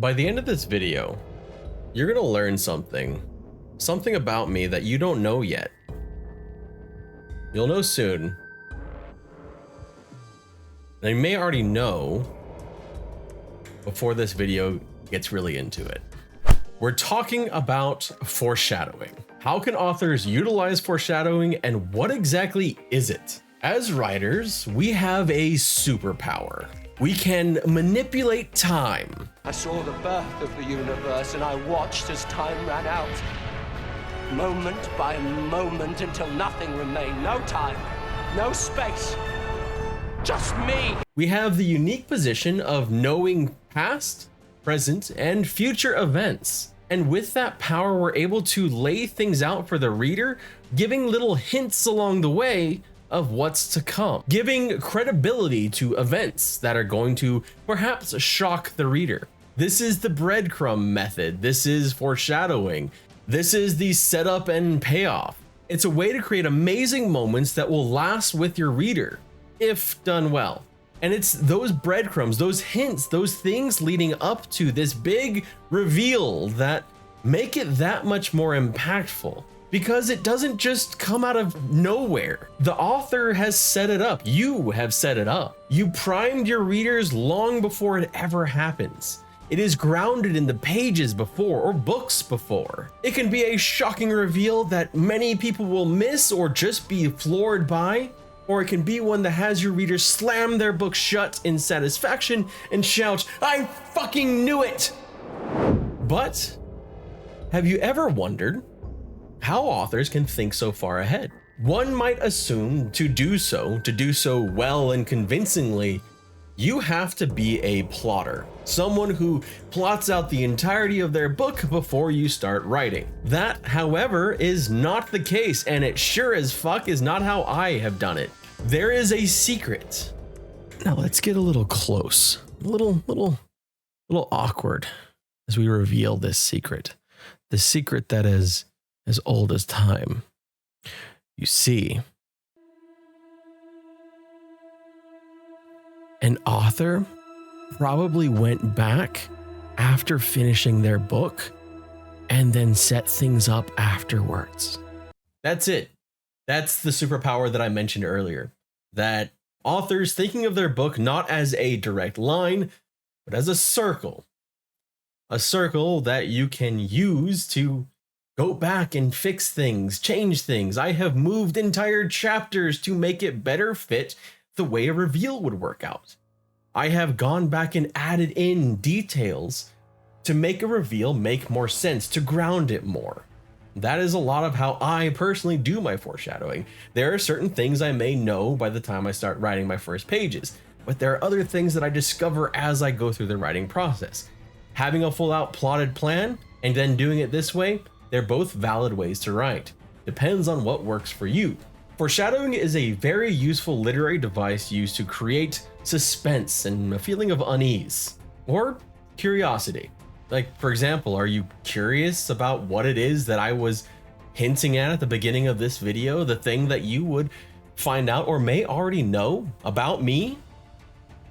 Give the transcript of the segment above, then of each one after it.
By the end of this video, you're gonna learn something about me that you don't know yet. You'll know soon. And you may already know before this video gets really into it. We're talking about foreshadowing. How can authors utilize foreshadowing, and what exactly is it? As writers, we have a superpower. We can manipulate time. I saw the birth of the universe and I watched as time ran out. Moment by moment until nothing remained. No time, no space, just me. We have the unique position of knowing past, present, and future events. And with that power, we're able to lay things out for the reader, giving little hints along the way of what's to come, giving credibility to events that are going to perhaps shock the reader. This is the breadcrumb method. This is foreshadowing. This is the setup and payoff. It's a way to create amazing moments that will last with your reader, if done well. And it's those breadcrumbs, those hints, those things leading up to this big reveal that make it that much more impactful. Because it doesn't just come out of nowhere. The author has set it up. You have set it up. You primed your readers long before it ever happens. It is grounded in the pages before or books before. It can be a shocking reveal that many people will miss or just be floored by, or it can be one that has your readers slam their book shut in satisfaction and shout, "I fucking knew it!" But have you ever wondered how authors can think so far ahead? One might assume to do so well and convincingly, you have to be a plotter, someone who plots out the entirety of their book before you start writing. That, however, is not the case, and it sure as fuck is not how I have done it. There is a secret. Now let's get a little close, a little awkward as we reveal this secret. The secret that is as old as time. You see, an author probably went back after finishing their book and then set things up afterwards. That's it. That's the superpower that I mentioned earlier. That authors thinking of their book not as a direct line, but as a circle. A circle that you can use to go back and fix things, change things. I have moved entire chapters to make it better fit the way a reveal would work out. I have gone back and added in details to make a reveal make more sense, to ground it more. That is a lot of how I personally do my foreshadowing. There are certain things I may know by the time I start writing my first pages, but there are other things that I discover as I go through the writing process. Having a full out plotted plan and then doing it this way, they're both valid ways to write. Depends on what works for you. Foreshadowing is a very useful literary device used to create suspense and a feeling of unease or curiosity. Like, for example, are you curious about what it is that I was hinting at the beginning of this video? The thing that you would find out or may already know about me?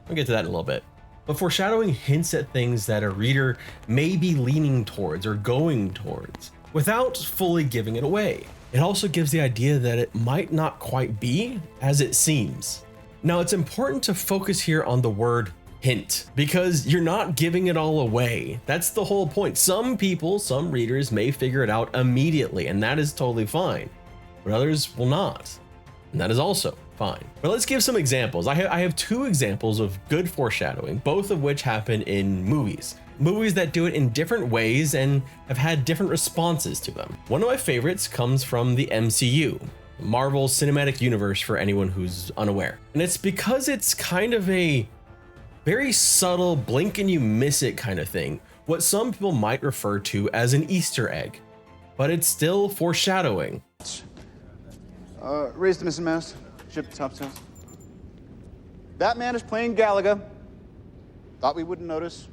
I'll get to that in a little bit. But foreshadowing hints at things that a reader may be leaning towards or going towards, without fully giving it away. It also gives the idea that it might not quite be as it seems. Now, it's important to focus here on the word hint, because you're not giving it all away. That's the whole point. Some people, some readers may figure it out immediately, and that is totally fine, but others will not, and that is also fine. But let's give some examples. I have two examples of good foreshadowing, both of which happen in movies. Movies that do it in different ways and have had different responses to them. One of my favorites comes from the MCU, Marvel Cinematic Universe, for anyone who's unaware. And it's because it's kind of a very subtle blink and you miss it kind of thing. What some people might refer to as an Easter egg, but it's still foreshadowing. Raise the missing mast, ship the topsails. That man is playing Galaga. Thought we wouldn't notice,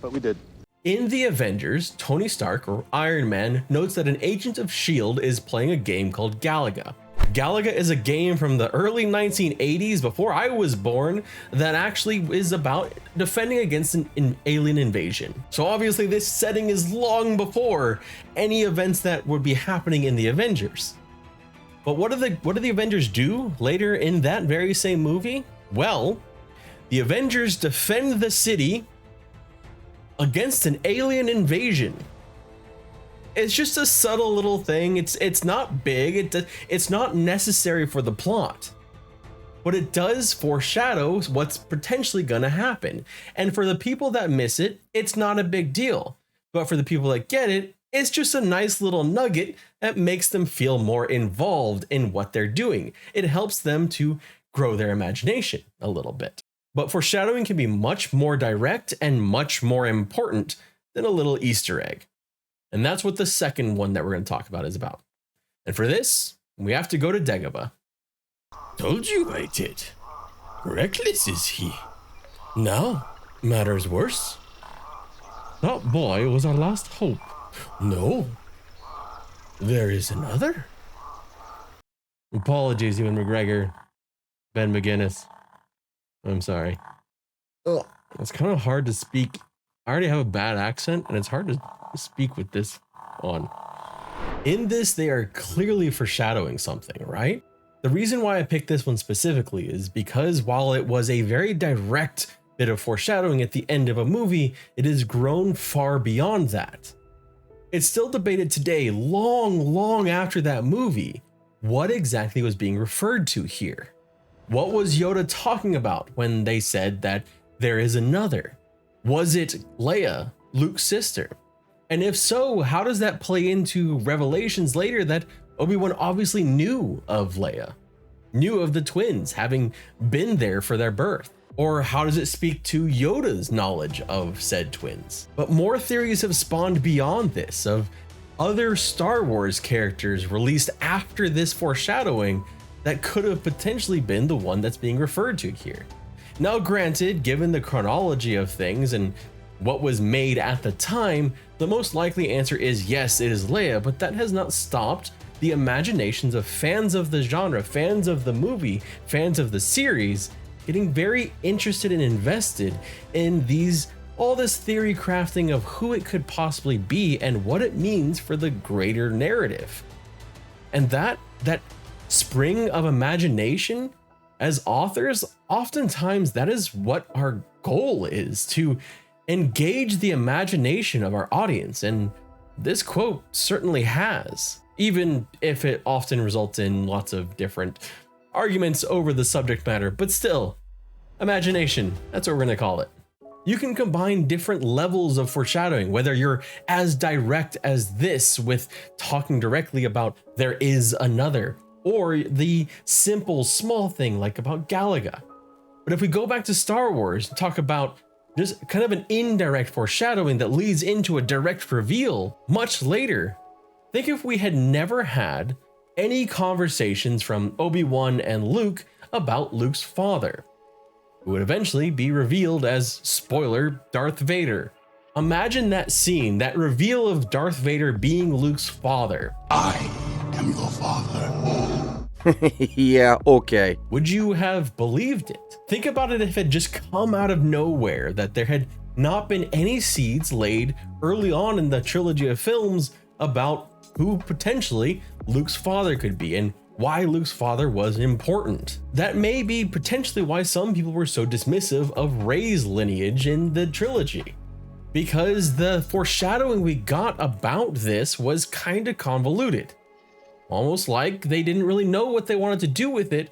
but we did. In the Avengers, Tony Stark, or Iron Man, notes that an agent of S.H.I.E.L.D. is playing a game called Galaga. Galaga is a game from the early 1980s, before I was born, that actually is about defending against an alien invasion. So obviously this setting is long before any events that would be happening in the Avengers. But what do the Avengers do later in that very same movie? Well, the Avengers defend the city against an alien invasion. It's just a subtle little thing. It's not big. It's not necessary for the plot, but it does foreshadow what's potentially gonna happen. And for the people that miss it, it's not a big deal. But for the people that get it, it's just a nice little nugget that makes them feel more involved in what they're doing. It helps them to grow their imagination a little bit. But foreshadowing can be much more direct and much more important than a little Easter egg. And that's what the second one that we're going to talk about is about. And for this, we have to go to Dagobah. Told you I did. Reckless is he. Now, matters worse. That boy was our last hope. No. There is another. Apologies, Ewan McGregor. Ben McGinnis. I'm sorry. Ugh. It's kind of hard to speak. I already have a bad accent, and it's hard to speak with this on. In this, they are clearly foreshadowing something, right? The reason why I picked this one specifically is because while it was a very direct bit of foreshadowing at the end of a movie, it has grown far beyond that. It's still debated today, long after that movie, what exactly was being referred to here. What was Yoda talking about when they said that there is another? Was it Leia, Luke's sister? And if so, how does that play into revelations later that Obi-Wan obviously knew of Leia, knew of the twins having been there for their birth? Or how does it speak to Yoda's knowledge of said twins? But more theories have spawned beyond this, of other Star Wars characters released after this foreshadowing that could have potentially been the one that's being referred to here. Now granted, given the chronology of things and what was made at the time, the most likely answer is yes, it is Leia, but that has not stopped the imaginations of fans of the genre, fans of the movie, fans of the series, getting very interested and invested in all this theory crafting of who it could possibly be and what it means for the greater narrative. And that spring of imagination, as authors, oftentimes that is what our goal is, to engage the imagination of our audience, and this quote certainly has, even if it often results in lots of different arguments over the subject matter, but still, imagination, that's what we're gonna call it. You can combine different levels of foreshadowing, whether you're as direct as this with talking directly about there is another, or the simple small thing like about Galaga. But if we go back to Star Wars and talk about just kind of an indirect foreshadowing that leads into a direct reveal much later, think if we had never had any conversations from Obi-Wan and Luke about Luke's father, who would eventually be revealed as, spoiler, Darth Vader. Imagine that scene, that reveal of Darth Vader being Luke's father. I am your father. Yeah, okay. Would you have believed it? Think about it if it had just come out of nowhere, that there had not been any seeds laid early on in the trilogy of films about who potentially Luke's father could be and why Luke's father was important. That may be potentially why some people were so dismissive of Rey's lineage in the trilogy, because the foreshadowing we got about this was kind of convoluted. Almost like they didn't really know what they wanted to do with it,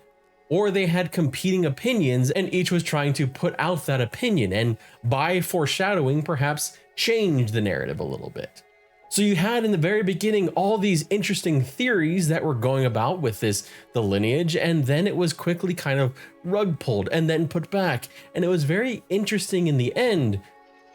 or they had competing opinions and each was trying to put out that opinion and by foreshadowing perhaps change the narrative a little bit. So you had in the very beginning all these interesting theories that were going about with the lineage, and then it was quickly kind of rug pulled and then put back. And it was very interesting in the end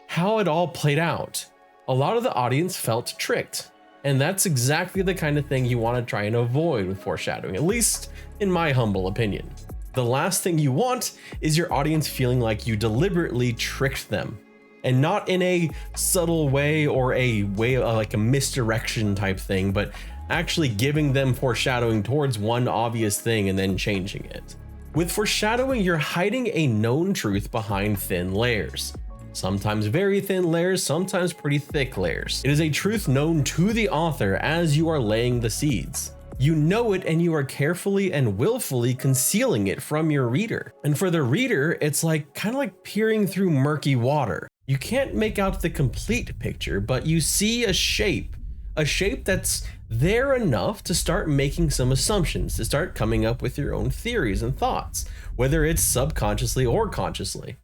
how it all played out. A lot of the audience felt tricked. And that's exactly the kind of thing you want to try and avoid with foreshadowing, at least in my humble opinion. The last thing you want is your audience feeling like you deliberately tricked them, and not in a subtle way or a way like a misdirection type thing, but actually giving them foreshadowing towards one obvious thing and then changing it. With foreshadowing, you're hiding a known truth behind thin layers. Sometimes very thin layers, sometimes pretty thick layers. It is a truth known to the author as you are laying the seeds. You know it and you are carefully and willfully concealing it from your reader. And for the reader, it's kind of like peering through murky water. You can't make out the complete picture, but you see a shape that's there enough to start making some assumptions, to start coming up with your own theories and thoughts, whether it's subconsciously or consciously.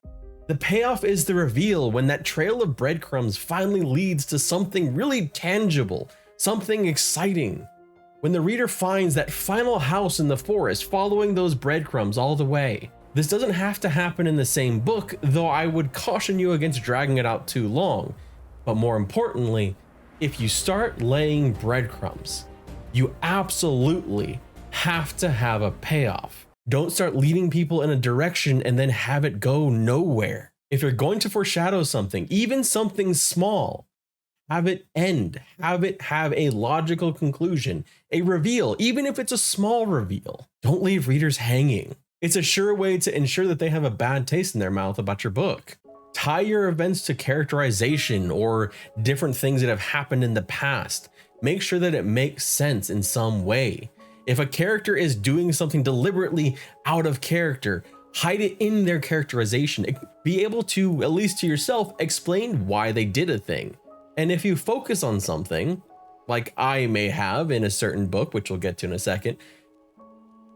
The payoff is the reveal, when that trail of breadcrumbs finally leads to something really tangible, something exciting. When the reader finds that final house in the forest following those breadcrumbs all the way. This doesn't have to happen in the same book, though I would caution you against dragging it out too long. But more importantly, if you start laying breadcrumbs, you absolutely have to have a payoff. Don't start leading people in a direction and then have it go nowhere. If you're going to foreshadow something, even something small, have it end, have it have a logical conclusion, a reveal, even if it's a small reveal. Don't leave readers hanging. It's a sure way to ensure that they have a bad taste in their mouth about your book. Tie your events to characterization or different things that have happened in the past. Make sure that it makes sense in some way. If a character is doing something deliberately out of character, hide it in their characterization. Be able to, at least to yourself, explain why they did a thing. And if you focus on something, like I may have in a certain book, which we'll get to in a second,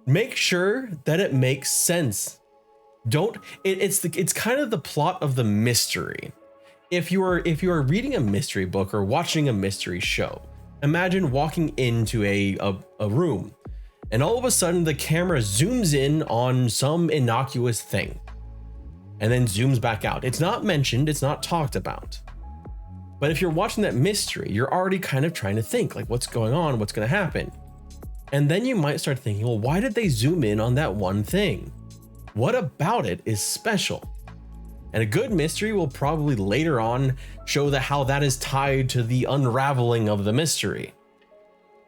make sure that it makes sense. It's kind of the plot of the mystery. If you are reading a mystery book or watching a mystery show, imagine walking into a room and all of a sudden the camera zooms in on some innocuous thing and then zooms back out. It's not mentioned, it's not talked about. But if you're watching that mystery, you're already kind of trying to think like, what's going on? What's going to happen? And then you might start thinking, well, why did they zoom in on that one thing? What about it is special? And a good mystery will probably later on show how that is tied to the unraveling of the mystery.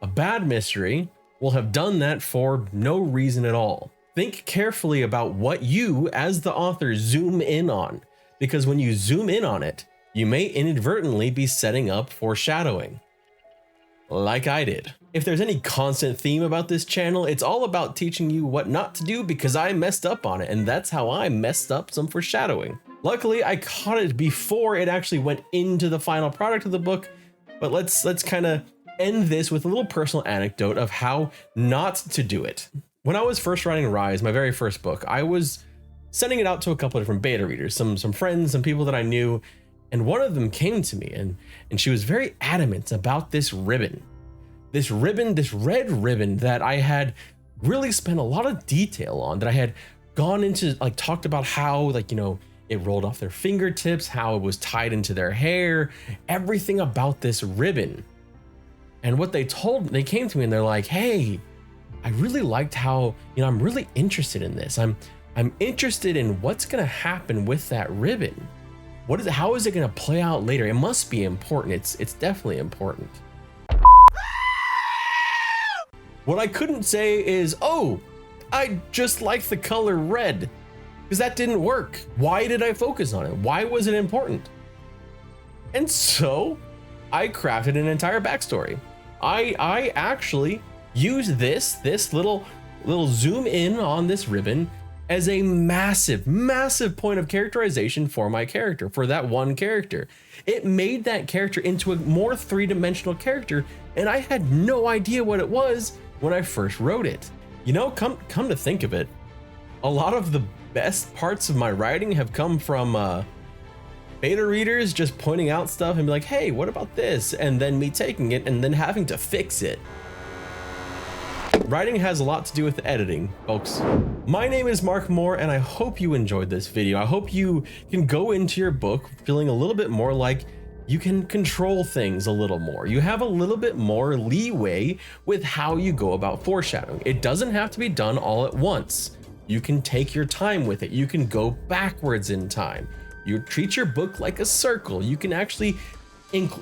A bad mystery will have done that for no reason at all. Think carefully about what you, as the author, zoom in on, because when you zoom in on it, you may inadvertently be setting up foreshadowing. Like I did. If there's any constant theme about this channel, it's all about teaching you what not to do because I messed up on it, and that's how I messed up some foreshadowing. Luckily, I caught it before it actually went into the final product of the book, but let's kind of end this with a little personal anecdote of how not to do it. When I was first writing Rise, my very first book, I was sending it out to a couple of different beta readers, some friends, some people that I knew, and one of them came to me and she was very adamant about this ribbon. This red ribbon that I had really spent a lot of detail on, that I had gone into, talked about how, it rolled off their fingertips, how it was tied into their hair, everything about this ribbon. And what they came to me and they're like, hey, I really liked how, I'm really interested in this. I'm interested in what's gonna happen with that ribbon. How is it gonna play out later? It must be important. It's definitely important. What I couldn't say is, oh, I just like the color red, because that didn't work. Why did I focus on it? Why was it important? And so I crafted an entire backstory. I actually used this little zoom in on this ribbon as a massive point of characterization for my character, for that one character. It made that character into a more three-dimensional character, and I had no idea what it was when I first wrote it. Come to think of it, a lot of the best parts of my writing have come from beta readers just pointing out stuff and be like, hey, what about this? And then me taking it and then having to fix it. Writing has a lot to do with the editing, folks. My name is Mark Moore, and I hope you enjoyed this video. I hope you can go into your book feeling a little bit more like you can control things a little more. You have a little bit more leeway with how you go about foreshadowing. It doesn't have to be done all at once. You can take your time with it. You can go backwards in time. You treat your book like a circle. You can actually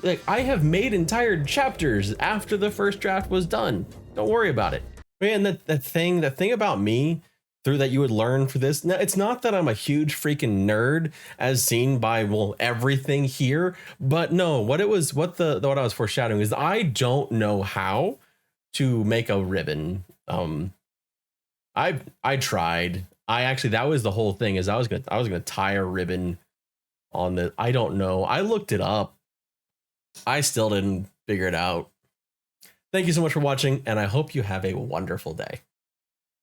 Like, I have made entire chapters after the first draft was done. Don't worry about it. Man, that thing about me through that you would learn for this. Now, it's not that I'm a huge freaking nerd as seen by, well, everything here, but no, what I was foreshadowing is I don't know how to make a ribbon. I tried. That was the whole thing, is I was gonna tie a ribbon on the, I don't know. I looked it up. I still didn't figure it out. Thank you so much for watching, and I hope you have a wonderful day.